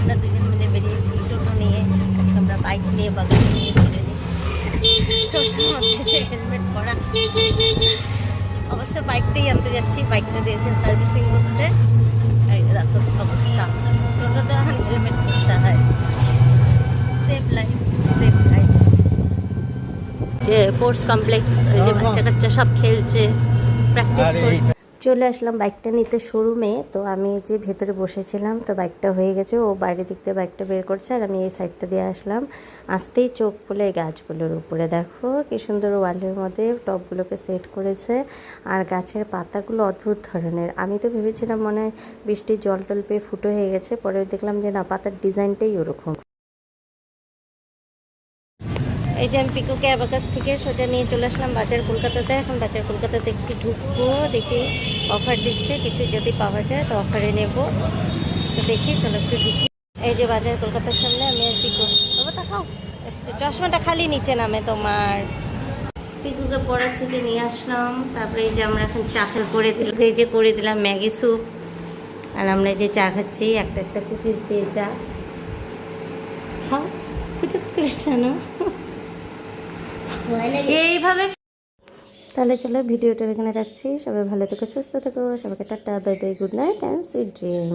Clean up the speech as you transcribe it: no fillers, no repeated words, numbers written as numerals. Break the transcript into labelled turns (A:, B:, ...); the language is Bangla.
A: আমরা দুজন মিলে বেরিয়েছি টোটো নিয়ে। আজকে আমরা বাইক নিয়ে বাগান নিয়ে ঘুরে নিই। টোটোর মধ্যে হেলমেট পরা, অবশ্য বাইকটাই আনতে যাচ্ছি। বাইকটা দিয়েছে সার্ভিসিং করতে। এই দেখো অবস্থা, টোটোতে এখন হেলমেট পরতে হয়। Safe life, safe life. যে স্পোর্টস কমপ্লেক্স, ওই যে বাচ্চা কাচ্চা সব খেলছে, প্র্যাকটিস করছে। চলে আসলাম বাইকটা নিতে শোরুমে। তো আমি যে ভেতরে বসেছিলাম, তো বাইকটা হয়ে গেছে, ও বাইরে দিক দিয়ে বাইকটা বের করছে আর আমি এই সাইডটা দিয়ে আসলাম। আসতেই চোখ পড়লো এই গাছগুলোর উপরে। দেখো কি সুন্দর ওয়ালের মধ্যে টবগুলোকে সেট করেছে। আর গাছের পাতাগুলো অদ্ভুত ধরনের। আমি তো ভেবেছিলাম মনে হয় বৃষ্টির জল টল পেয়ে ফুটো হয়ে গেছে, পরে দেখলাম যে না, পাতার ডিজাইনটাই ওরকম। এই যে আমি পিকুকে অ্যাবাকাস থেকে সোজা নিয়ে চলে আসলাম বাজার কলকাতাতে। এখন বাজার কলকাতাতে একটু ঢুকবো, দেখি অফার দিচ্ছে কিছু, যদি পাওয়া যায় তো অফারে নেব। তো দেখি, চলো একটু ঢুকি। এই যে বাজার কলকাতার সামনে আমি আর পিকু। বাবা তাকাও, একটু চশমাটা খালি নিচে নামে তোমার। পিকুকে পড়ার থেকে নিয়ে আসলাম। তারপরে এই যে আমরা এখন চা করে দিলাম, এই যে করে দিলাম ম্যাগি স্যুপ। আর আমরা এই যে চা খাচ্ছি, একটা একটা কুকিজ দিয়ে চা খাও, ফুচুক করে না এইভাবে। তাহলে চলো ভিডিওটা এখানে রাখছি। সবাই ভালো থেকো, সুস্থ থেকো, সবাইকে tata, bye bye, good night and sweet dream.